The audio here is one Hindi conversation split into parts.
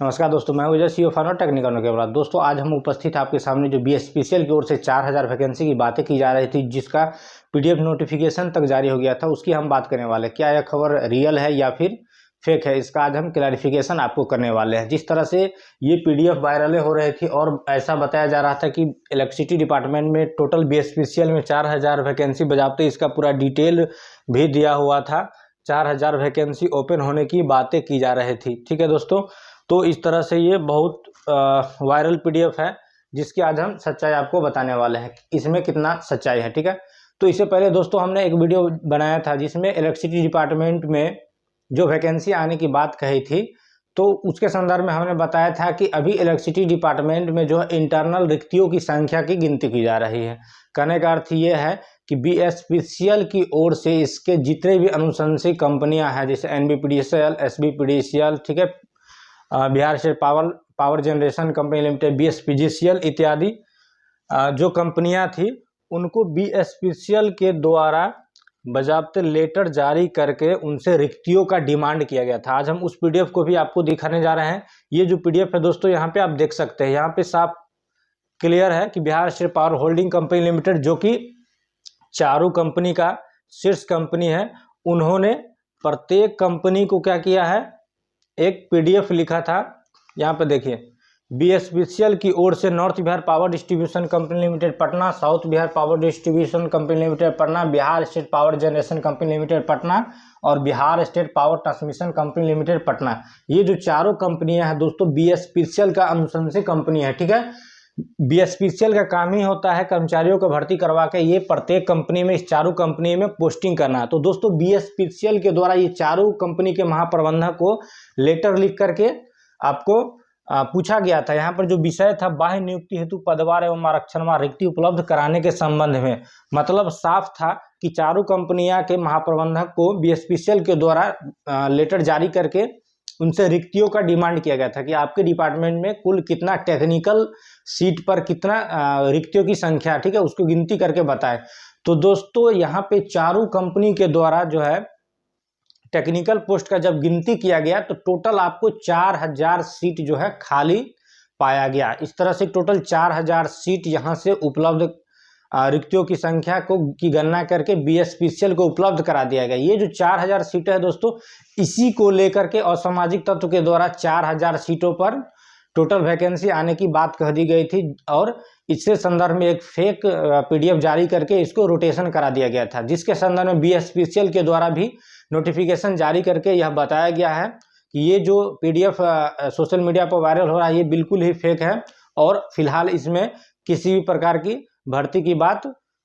नमस्कार दोस्तों, मैं विजय सीओ फार्मर टेक्निकल के बाद। दोस्तों आज हम उपस्थित आपके सामने जो बीएसपीसीएल की ओर से 4000 वैकेंसी की बातें की जा रही थी, जिसका पीडीएफ नोटिफिकेशन तक जारी हो गया था, उसकी हम बात करने वाले हैं। क्या यह खबर रियल है या फिर फेक है, इसका आज हम क्लैरिफिकेशन आपको करने वाले हैं। जिस तरह से ये पीडीएफ वायरल हो रही थी और ऐसा बताया जा रहा था कि इलेक्ट्रिसिटी डिपार्टमेंट में टोटल बीएसपीसीएल में 4000 वैकेंसी बजाते, इसका पूरा डिटेल भी दिया हुआ था। 4000 वैकेंसी ओपन होने की बातें की जा रही थी। ठीक है दोस्तों, तो इस तरह से ये बहुत वायरल पीडीएफ है, जिसकी आज हम सच्चाई आपको बताने वाले हैं, इसमें कितना सच्चाई है। ठीक है, तो इससे पहले दोस्तों हमने एक वीडियो बनाया था जिसमें इलेक्ट्रिसिटी डिपार्टमेंट में जो वैकेंसी आने की बात कही थी, तो उसके संदर्भ में हमने बताया था कि अभी इलेक्ट्रिसिटी डिपार्टमेंट में जो इंटरनल रिक्तियों की संख्या की गिनती की जा रही है। कहने का अर्थ ये है कि बीएसपीसीएल की ओर से इसके जितने भी अनुशंसित कंपनियां हैं, जैसे एनबीपीडीसीएल, एसबीपीडीसीएल, ठीक है, Bihar State Power Generation Company Limited, BSPGCL इत्यादि जो कंपनियां थी, उनको बीएसपीसीएल के द्वारा बजाबते लेटर जारी करके उनसे रिक्तियों का डिमांड किया गया था। आज हम उस पीडीएफ को भी आपको दिखाने जा रहे हैं। ये जो पीडीएफ है दोस्तों, यहाँ पे आप देख सकते हैं, यहाँ पे साफ क्लियर है कि Bihar State power holding company limited, जो कि चारों कंपनी का शीर्ष कंपनी है, उन्होंने प्रत्येक कंपनी को क्या किया है, एक पीडीएफ लिखा था। यहाँ पे देखिए, बीएसपीसीएल की ओर से North Bihar Power Distribution Company Limited Patna, South Bihar Power Distribution Company Limited Patna, Bihar State Power Generation Company Limited Patna और Bihar State Power Transmission Company Limited Patna. ये जो चारों कंपनियां हैं दोस्तों, बीएसपीसीएल का अनुशंसित कंपनी है। ठीक है, बीएसपीसीएल का काम ही होता है कर्मचारियों को भर्ती करवा के ये प्रत्येक कंपनी में, इस चारों कंपनी में पोस्टिंग करना। तो दोस्तों बीएसपीसीएल के द्वारा ये चारों कंपनी के महाप्रबंधक को लेटर लिख करके आपको पूछा गया था। यहाँ पर जो विषय था, बाह्य नियुक्ति हेतु पदवार एवं आरक्षण रिक्ति उपलब्ध कराने के संबंध में। मतलब साफ था कि चारों कंपनियां के महाप्रबंधक को बीएसपीसीएल के द्वारा लेटर जारी करके उनसे रिक्तियों का डिमांड किया गया था कि आपके डिपार्टमेंट में कुल कितना टेक्निकल सीट पर कितना रिक्तियों की संख्या, ठीक है, उसको गिनती करके बताएं। तो दोस्तों यहाँ पे चारों कंपनी के द्वारा जो है टेक्निकल पोस्ट का जब गिनती किया गया, तो टोटल आपको 4000 सीट जो है खाली पाया गया। इस तरह से टोटल 4000 सीट यहाँ से उपलब्ध रिक्तियों की संख्या की गणना करके बीएसपीसीएल को उपलब्ध करा दिया गया। ये जो 4000 सीटें है दोस्तों, इसी को लेकर के असामाजिक तत्व के द्वारा 4000 सीटों पर टोटल वैकेंसी आने की बात कह दी गई थी, और इससे संदर्भ में एक फेक पीडीएफ जारी करके इसको रोटेशन करा दिया गया था, जिसके संदर्भ में बीएसपीसीएल के द्वारा भी नोटिफिकेशन जारी करके यह बताया गया है कि ये जो पीडीएफ सोशल मीडिया पर वायरल हो रहा है, ये बिल्कुल ही फेक है और फिलहाल इसमें किसी भी प्रकार की भर्ती की बात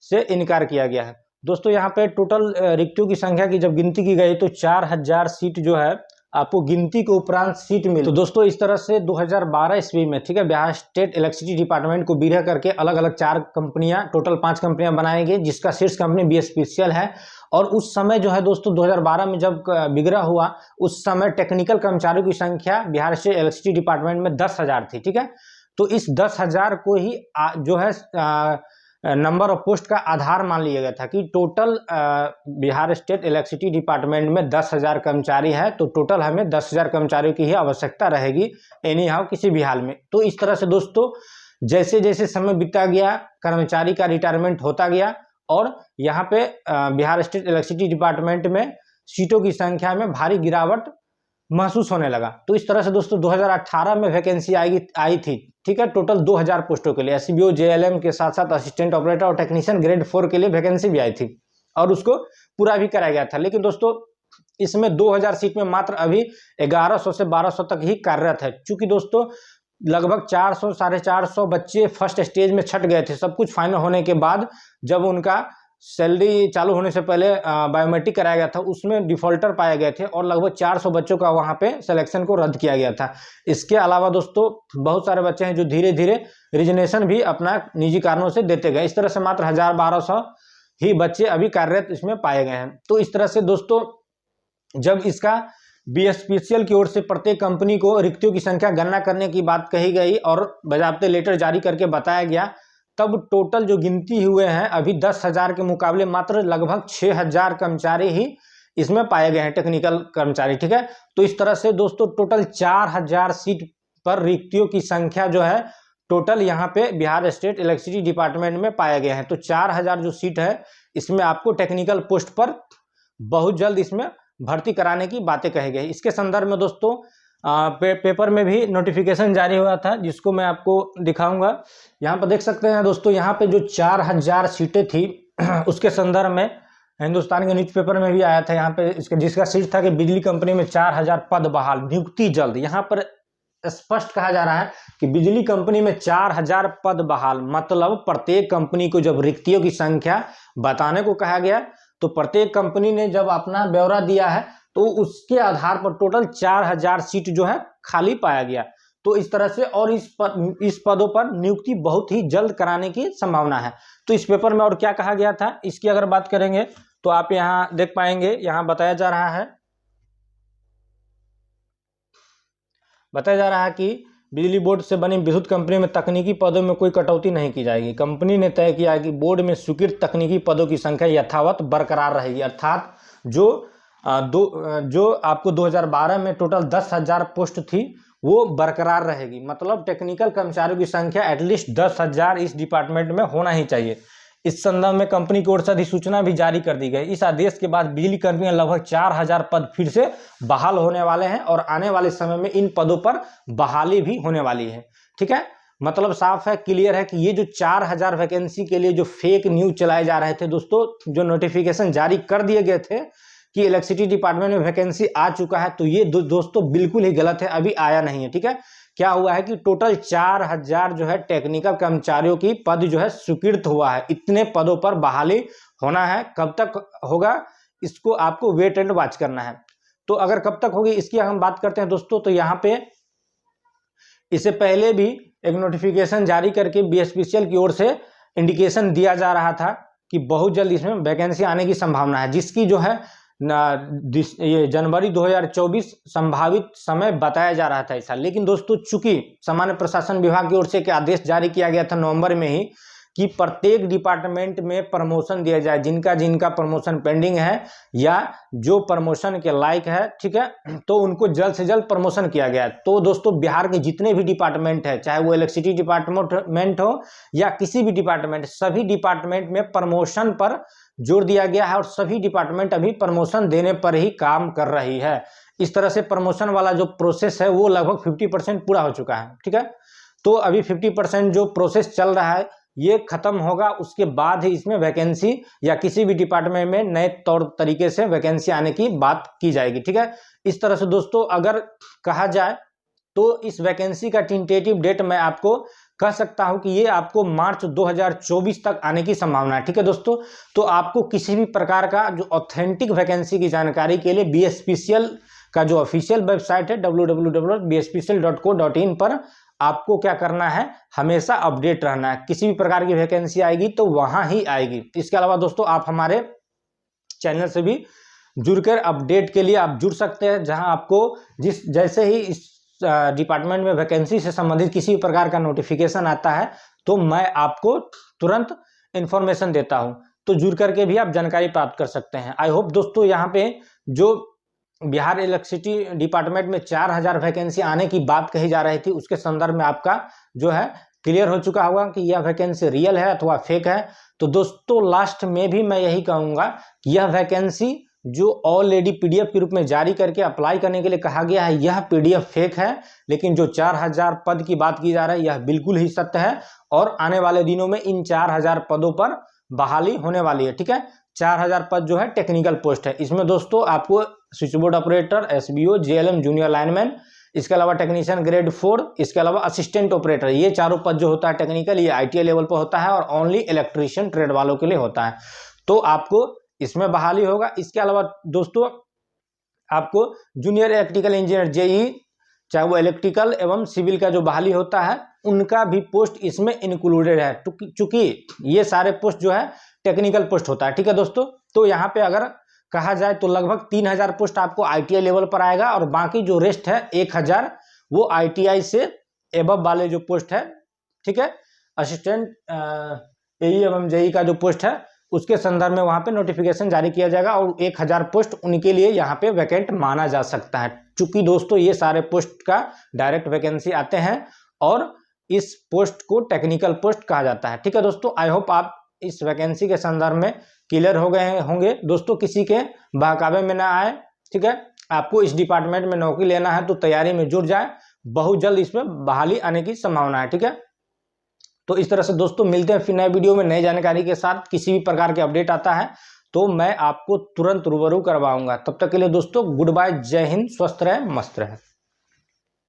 से इनकार किया गया है। दोस्तों यहाँ पे टोटल रिक्तियों की संख्या की जब गिनती की गई, तो 4000 सीट जो है आपको गिनती के उपरांत सीट मिली। तो दोस्तों इस तरह से 2012 ईस्वी में, ठीक है, बिहार स्टेट इलेक्ट्रिसिटी डिपार्टमेंट को विलय करके अलग अलग 4 कंपनियां, टोटल 5 कंपनियां बनाई गई, जिसका शीर्ष कंपनी बीएसपीसीएल है। और उस समय जो है दोस्तों 2012 में जब विग्रह हुआ, उस समय टेक्निकल कर्मचारियों की संख्या बिहार स्टेट इलेक्ट्रिसिटी डिपार्टमेंट में 10,000 थी। ठीक है, तो इस 10,000 को ही जो है नंबर ऑफ पोस्ट का आधार मान लिया गया था कि total Bihar state electricity department में 10,000 कर्मचारी है, तो टोटल हमें 10,000 कर्मचारियों की ही आवश्यकता रहेगी एनी हाउ, किसी भी हाल में। तो इस तरह से दोस्तों जैसे जैसे समय बीतता गया, कर्मचारी का रिटायरमेंट होता गया और यहाँ पे बिहार स्टेट इलेक्ट्रिसिटी डिपार्टमेंट में सीटों की संख्या में भारी गिरावट महसूस होने लगा। तो इस तरह से दोस्तों 2018 में वैकेंसी आई थी, ठीक है, टोटल 2000 पोस्टों के लिए। एसबीओ जेएलएम के साथ साथ असिस्टेंट ऑपरेटर और टेक्नीशियन ग्रेड 4 के लिए वैकेंसी भी आई थी और उसको पूरा भी कराया गया था। लेकिन दोस्तों इसमें 2000 सीट में मात्र अभी 1100 से 1200 तक ही कार्यरत है, क्योंकि दोस्तों लगभग 400 साढ़े 400 बच्चे फर्स्ट स्टेज में छट गए थे। सब कुछ फाइनल होने के बाद जब उनका सैलरी चालू होने से पहले बायोमेट्रिक कराया गया था, उसमें डिफॉल्टर पाए गए थे और लगभग 400 बच्चों का वहां पे सिलेक्शन को रद्द किया गया था। इसके अलावा दोस्तों बहुत सारे बच्चे हैं जो धीरे धीरे रिजनेशन भी अपना निजी कारणों से देते गए। इस तरह से मात्र 1000-1200 ही बच्चे अभी कार्यरत इसमें पाए गए हैं। तो इस तरह से दोस्तों जब इसका बीएसपीसीएल की ओर से प्रत्येक कंपनी को रिक्तियों की संख्या गणना करने की बात कही गई और बजाबते लेटर जारी करके बताया गया, तब टोटल जो गिनती हुए हैं अभी 10,000 के मुकाबले मात्र लगभग 6,000 कर्मचारी ही इसमें पाए गए हैं, टेक्निकल कर्मचारी। ठीक है, तो इस तरह से दोस्तों टोटल 4,000 सीट पर रिक्तियों की संख्या जो है टोटल यहाँ पे बिहार स्टेट इलेक्ट्रिसिटी डिपार्टमेंट में पाया गया है। तो 4000 जो सीट है इसमें आपको टेक्निकल पोस्ट पर बहुत जल्द इसमें भर्ती कराने की बातें कही गई। इसके संदर्भ में दोस्तों पेपर में भी नोटिफिकेशन जारी हुआ था, जिसको मैं आपको दिखाऊंगा। यहाँ पर देख सकते हैं दोस्तों, यहाँ पे जो 4000 सीटें थी उसके संदर्भ में हिंदुस्तान के न्यूज़पेपर में भी आया था। यहाँ पे इसका जिसका शीर्ष था कि बिजली कंपनी में 4000 पद बहाल, नियुक्ति जल्द। यहाँ पर स्पष्ट कहा जा रहा है कि बिजली कंपनी में 4000 पद बहाल, मतलब प्रत्येक कंपनी को जब रिक्तियों की संख्या बताने को कहा गया तो प्रत्येक कंपनी ने जब अपना ब्यौरा दिया है तो उसके आधार पर टोटल 4000 सीट जो है खाली पाया गया। तो इस तरह से और इस पदों पर नियुक्ति बहुत ही जल्द कराने की संभावना है। तो इस पेपर में और क्या कहा गया था इसकी अगर बात करेंगे तो आप यहाँ देख पाएंगे, यहाँ बताया जा रहा है कि बिजली बोर्ड से बनी विद्युत कंपनी में तकनीकी पदों में कोई कटौती नहीं की जाएगी। कंपनी ने तय किया कि बोर्ड में स्वीकृत तकनीकी पदों की संख्या यथावत बरकरार रहेगी, अर्थात जो आपको 2012 में टोटल 10,000 पोस्ट थी वो बरकरार रहेगी। मतलब टेक्निकल कर्मचारियों की संख्या एटलीस्ट 10,000 इस डिपार्टमेंट में होना ही चाहिए। इस संदर्भ में कंपनी की ओर से अधिसूचना भी जारी कर दी गई। इस आदेश के बाद बिजली कंपनियां लगभग 4000 पद फिर से बहाल होने वाले हैं और आने वाले समय में इन पदों पर बहाली भी होने वाली है। ठीक है, मतलब साफ है, क्लियर है कि ये जो 4000 वैकेंसी के लिए जो फेक न्यूज चलाए जा रहे थे दोस्तों, जो नोटिफिकेशन जारी कर दिए गए थे कि इलेक्ट्रिसिटी डिपार्टमेंट में वैकेंसी आ चुका है, तो ये दोस्तों बिल्कुल ही गलत है, अभी आया नहीं है। ठीक है, क्या हुआ है कि टोटल 4000 जो है टेक्निकल कर्मचारियों की पद जो है स्वीकृत हुआ है। इतने पदों पर बहाली होना है, कब तक होगा इसको आपको वेट एंड वॉच करना है। तो अगर कब तक होगी इसकी हम बात करते हैं दोस्तों, तो यहाँ पे इससे पहले भी एक नोटिफिकेशन जारी करके बीएसपीसीएल की ओर से इंडिकेशन दिया जा रहा था कि बहुत जल्द इसमें वैकेंसी आने की संभावना है, जिसकी जो है ये जनवरी 2024 संभावित समय बताया जा रहा था ऐसा। लेकिन दोस्तों चूंकि सामान्य प्रशासन विभाग की ओर से एक आदेश जारी किया गया था नवंबर में ही कि प्रत्येक डिपार्टमेंट में प्रमोशन दिया जाए, जिनका प्रमोशन पेंडिंग है या जो प्रमोशन के लायक है, ठीक है, तो उनको जल्द से जल्द प्रमोशन किया गया। तो दोस्तों बिहार के जितने भी डिपार्टमेंट है, चाहे वो इलेक्ट्रिसिटी डिपार्टमेंट हो या किसी भी डिपार्टमेंट, सभी डिपार्टमेंट में प्रमोशन पर जोर दिया गया है और सभी डिपार्टमेंट अभी प्रमोशन देने पर ही काम कर रही है। इस तरह से प्रमोशन वाला जो प्रोसेस है वो लगभग 50% पूरा हो चुका है। ठीक है, तो अभी 50% जो प्रोसेस चल रहा है ये खत्म होगा, उसके बाद ही इसमें वैकेंसी या किसी भी डिपार्टमेंट में नए तौर तरीके से वैकेंसी आने की बात की जाएगी। ठीक है, इस तरह से दोस्तों अगर कहा जाए तो इस वैकेंसी का टेंटेटिव डेट मैं आपको कह सकता हूं कि ये आपको मार्च 2024 तक आने की संभावना है। ठीक है दोस्तों, तो आपको किसी भी प्रकार का जो ऑथेंटिक वैकेंसी की जानकारी के लिए बीएसपीसीएल का जो ऑफिशियल वेबसाइट है www.bspcl.co.in पर आपको क्या करना है, हमेशा अपडेट रहना है। किसी भी प्रकार की वैकेंसी आएगी तो वहां ही आएगी। इसके अलावा दोस्तों आप हमारे चैनल से भी जुड़कर अपडेट के लिए आप जुड़ सकते हैं, जहां आपको जैसे ही इस डिपार्टमेंट में वैकेंसी से संबंधित किसी प्रकार का नोटिफिकेशन आता है तो मैं आपको तुरंत इंफॉर्मेशन देता हूं। तो जुड़ करके भी आप जानकारी प्राप्त कर सकते हैं। आई होप दोस्तों यहाँ पे जो बिहार इलेक्ट्रिसिटी डिपार्टमेंट में 4000 वैकेंसी आने की बात कही जा रही थी उसके संदर्भ में आपका जो है क्लियर हो चुका होगा कि यह वैकेंसी रियल है अथवा फेक है। तो दोस्तों लास्ट में भी मैं यही कहूँगा कि यह वैकेंसी जो ऑलरेडी पीडीएफ के रूप में जारी करके अप्लाई करने के लिए कहा गया है यह पीडीएफ फेक है, लेकिन जो 4000 पद की बात की जा रही है यह बिल्कुल ही सत्य है और आने वाले दिनों में इन 4000 पदों पर बहाली होने वाली है। ठीक है, 4000 पद जो है टेक्निकल पोस्ट है। इसमें दोस्तों आपको switch board operator, SBO, JLM, junior lineman, इसके अलावा टेक्नीशियन ग्रेड 4, इसके अलावा असिस्टेंट ऑपरेटर, ये चारों पद जो होता है टेक्निकल, ये आईटीआई लेवल पर होता है और ओनली इलेक्ट्रीशियन ट्रेड वालों के लिए होता है। तो आपको इसमें बहाली होगा। इसके अलावा दोस्तों आपको जूनियर इलेक्ट्रिकल इंजीनियर जेई, चाहे वो इलेक्ट्रिकल एवं सिविल का जो बहाली होता है उनका भी पोस्ट इसमें इंक्लूडेड है, चूंकि ये सारे पोस्ट जो है टेक्निकल पोस्ट होता है। ठीक है दोस्तों, तो यहाँ पे अगर कहा जाए तो लगभग 3000 पोस्ट आपको आईटीआई लेवल पर आएगा और बाकी जो रेस्ट है 1000 वो आईटीआई से एबव वाले जो पोस्ट है, ठीक है, असिस्टेंट एई एवं जेई का जो पोस्ट है उसके संदर्भ में वहाँ पे नोटिफिकेशन जारी किया जाएगा और 1000 पोस्ट उनके लिए यहाँ पे वैकेंट माना जा सकता है। चूंकि दोस्तों ये सारे पोस्ट का डायरेक्ट वैकेंसी आते हैं और इस पोस्ट को टेक्निकल पोस्ट कहा जाता है। ठीक है दोस्तों, आई होप आप इस वैकेंसी के संदर्भ में क्लियर हो गए होंगे। दोस्तों किसी के बहकावे में ना आए, ठीक है, आपको इस डिपार्टमेंट में नौकरी लेना है तो तैयारी में जुट जाए, बहुत जल्द इसमें बहाली आने की संभावना है। ठीक है, तो इस तरह से दोस्तों मिलते हैं फिर नए वीडियो में नई जानकारी के साथ। किसी भी प्रकार के अपडेट आता है तो मैं आपको तुरंत रूबरू करवाऊंगा। तब तक के लिए दोस्तों गुड बाय, जय हिंद, स्वस्थ रहे, मस्त रहे।